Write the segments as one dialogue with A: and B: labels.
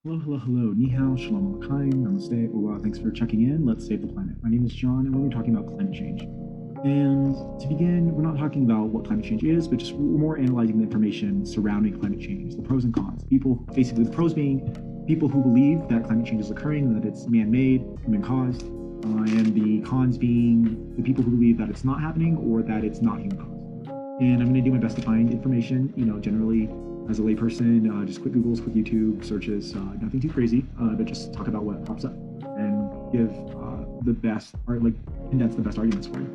A: Hello, hello, hello. Ni hao, shalom alaikum, namaste, hola. Thanks for checking in. Let's save the planet. My name is John, and we're talking about climate change. And to begin, we're not talking about what climate change is, but just we're more analyzing the information surrounding climate change, the pros and cons. People, basically, the pros being people who believe that climate change is occurring, that it's man-made, human-caused, and the cons being the people who believe that it's not happening or that it's not human-caused. And I'm going to do my best to find information, generally as a layperson, just quick Googles, quick YouTube searches, nothing too crazy, but just talk about what pops up and give the best, or like condense the best arguments for you.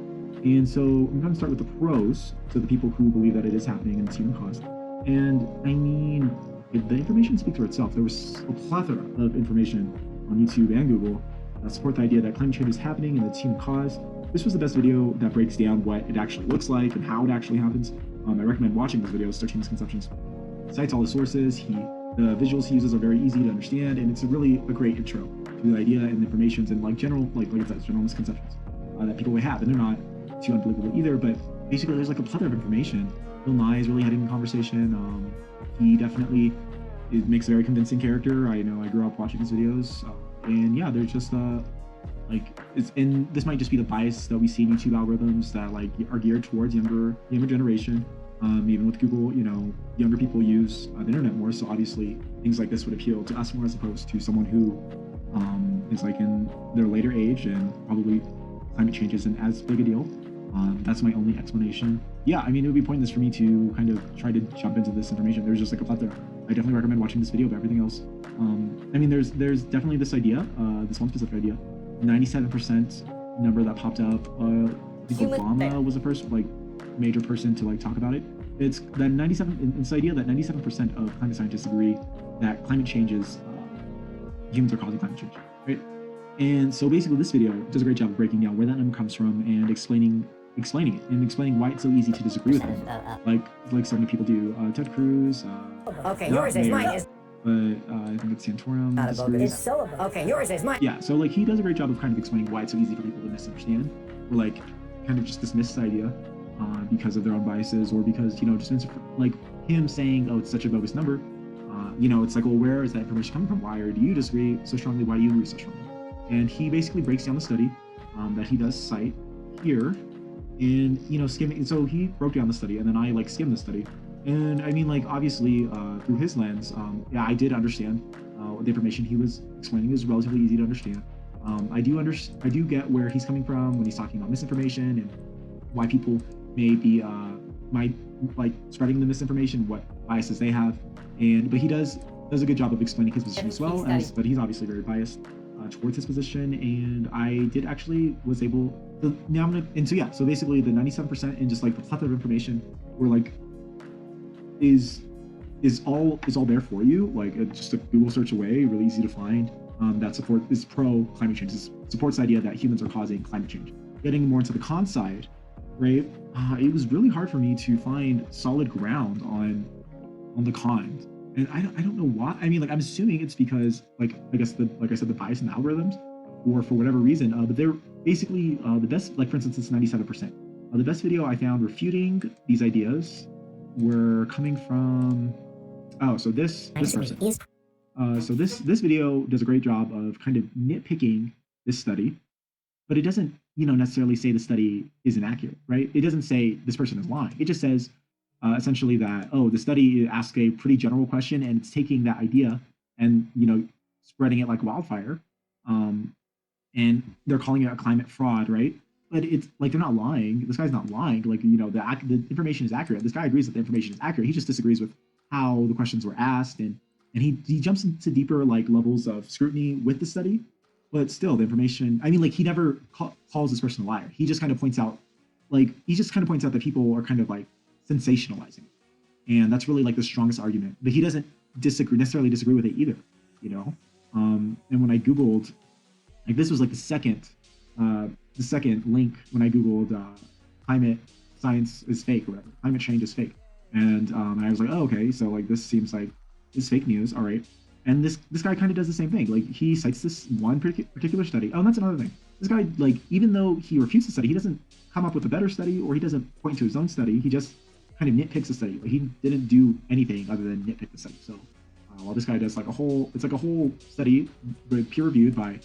A: And so I'm going to start with the pros, so the people who believe that it is happening and it's human caused. And I mean, the information speaks for itself. There was a plethora of information on YouTube and Google that support the idea that climate change is happening and it's human caused. This was the best video that breaks down what it actually looks like and how it actually happens. I recommend watching this video, 13 Misconceptions. Cites all the sources. The visuals he uses are very easy to understand, and it's really a great intro to the idea and the informations and general misconceptions that people may have, and they're not too unbelievable either. But basically, there's a plethora of information. Bill Nye is really heading the conversation. He definitely makes a very convincing character. I know I grew up watching his videos, and yeah, there's just this might just be the bias that we see in YouTube algorithms that are geared towards younger generation. Even with Google, younger people use the internet more, so obviously things like this would appeal to us more as opposed to someone who is in their later age and probably climate change isn't as big a deal. That's my only explanation. Yeah, I mean, it would be pointless for me to kind of try to jump into this information. There's just a plethora. I definitely recommend watching this video, but everything else, I mean, there's definitely this idea, this one specific idea, 97% number that popped up. I think Obama was the first major person to talk about it. It's that 97. It's the idea that 97% of climate scientists agree that climate change is humans are causing climate change, right? And so basically, this video does a great job of breaking down where that number comes from and explaining it and explaining why it's so easy to disagree with him, like so many people do. Ted Cruz.
B: Okay, yours is mine is.
A: But I think it's Santorum.
B: It's so okay, yours is mine.
A: Yeah, so he does a great job of kind of explaining why it's so easy for people to misunderstand, or kind of just dismiss this idea because of their own biases, or because just him saying, oh, it's such a bogus number. It's well, where is that information coming from? Why, or do you disagree so strongly? Why do you agree so strongly? And he basically breaks down the study that he does cite here, and skimming. So he broke down the study, and then I skimmed the study. And I mean, obviously, through his lens, yeah, I did understand the information he was explaining is relatively easy to understand. I do get where he's coming from when he's talking about misinformation and why people may be might spreading the misinformation, what biases they have, but he does a good job of explaining his position as well. But he's obviously very biased towards his position, and I did actually was able. So now I'm gonna so basically the 97% and just the plethora of information were is all there for you, just a Google search away, really easy to find. That is pro climate change. This supports the idea that humans are causing climate change. Getting more into the con side, right? It was really hard for me to find solid ground on the cons, and I don't know why. I mean, I'm assuming it's because I guess I said, the bias in the algorithms, or for whatever reason. But they're basically the best. For instance, it's 97%. The best video I found refuting these ideas were coming from so this person. So this video does a great job of kind of nitpicking this study, but it doesn't necessarily say the study is inaccurate, right? It doesn't say this person is lying. It just says essentially that the study asks a pretty general question, and it's taking that idea and spreading it like wildfire, and they're calling it a climate fraud, right? But it's they're not lying. This guy's not lying. The information is accurate. This guy agrees that the information is accurate. He just disagrees with how the questions were asked, and he jumps into deeper levels of scrutiny with the study. But still, the information. I mean, he never calls this person a liar. He just kind of points out, that people are kind of sensationalizing it, and that's really the strongest argument. But he doesn't necessarily disagree with it either. And when I Googled, this was the second link when I Googled climate science is fake or whatever, climate change is fake. And I was oh, okay, so this seems like it's fake news, all right. And this guy kind of does the same thing. He cites this one particular study. Oh, and that's another thing. This guy, even though he refutes the study, he doesn't come up with a better study, or he doesn't point to his own study. He just kind of nitpicks the study. He didn't do anything other than nitpick the study. So While this guy does like it's like a whole study, peer reviewed by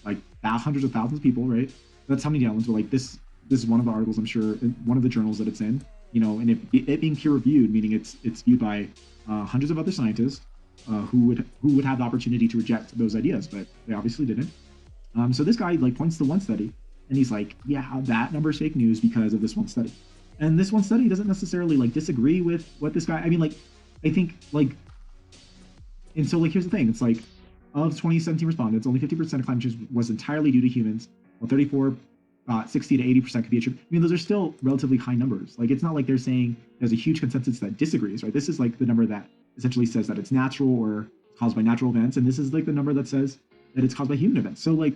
A: like hundreds of thousands of people, right? That's how many downloads. But like this is one of the articles, I'm sure, in one of the journals that it's in. And it being peer reviewed, meaning it's viewed by hundreds of other scientists who would have the opportunity to reject those ideas, but they obviously didn't. So this guy like points to one study, and he's like, yeah, that number is fake news because of this one study. And this one study doesn't necessarily like disagree with what this guy. I mean, like, I think like, and so like here's the thing: it's like of 2017 respondents, only 50% of climate change was entirely due to humans, while 60 to 80% could be attributed. I mean, those are still relatively high numbers. Like, it's not like they're saying there's a huge consensus that disagrees, right? This is like the number that essentially says that it's natural or caused by natural events, and this is like the number that says that it's caused by human events. So like,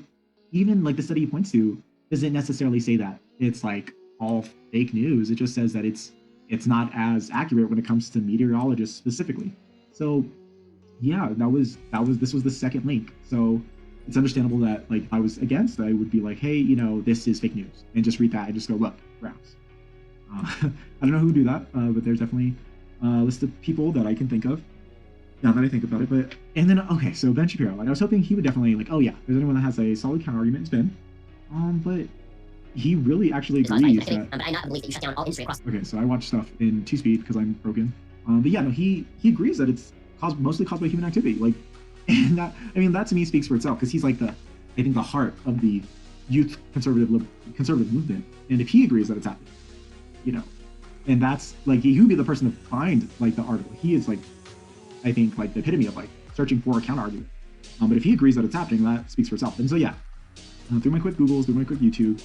A: even like the study he points to doesn't necessarily say that it's like all fake news. It just says that it's not as accurate when it comes to meteorologists specifically. So yeah, this was the second link. So it's understandable that like if I was against, I would be like, hey, this is fake news, and just read that and just go, look, graphs. I don't know who would do that, but there's definitely a list of people that I can think of now that I think about it. But and then okay, so Ben Shapiro, like I was hoping he would definitely like, oh yeah, if there's anyone that has a solid counter argument, it's Ben. But he really actually agrees that.
B: I not believe that you shut down all industry across.
A: Okay, so I watch stuff in 2-speed because I'm broken. But yeah, no, he agrees that it's mostly caused by human activity. Like, and that to me speaks for itself, because he's like I think the heart of the youth conservative movement. And if he agrees that it's happening, and that's like he would be the person to find like the article. He is like, I think like the epitome of like searching for a counter argument. But if he agrees that it's happening, that speaks for itself. And so yeah, through my quick Googles, through my quick YouTube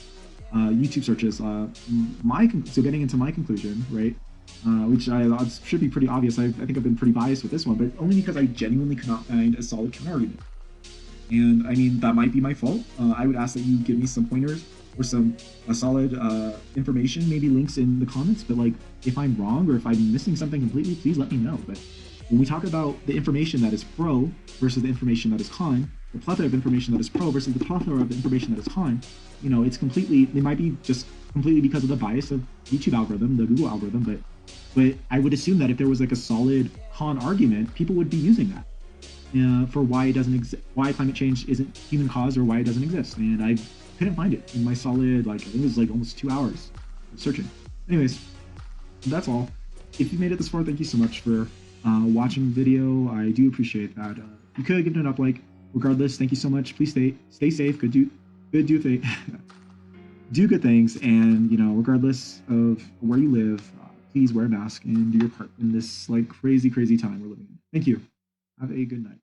A: searches, so getting into my conclusion, right? Which should be pretty obvious. I think I've been pretty biased with this one, but only because I genuinely could not find a solid counter argument. And I mean, that might be my fault. I would ask that you give me some pointers or some solid information, maybe links in the comments. But like, if I'm wrong or if I'm missing something completely, please let me know. But when we talk about the information that is pro versus the information that is con, the plethora of information that is pro versus the plethora of information that is con, it might be just completely because of the bias of YouTube algorithm, the Google algorithm, but I would assume that if there was like a solid con argument, people would be using that for why it doesn't exist, why climate change isn't human caused, or why it doesn't exist. And I couldn't find it in my solid, like I think it was like almost 2 hours of searching. Anyways, that's all. If you made it this far, thank you so much for watching the video. I do appreciate that. You could give it an up like. Regardless, thank you so much. Please stay safe. Do good things, and regardless of where you live, please wear a mask and do your part in this like crazy time we're living in. Thank you. Have a good night.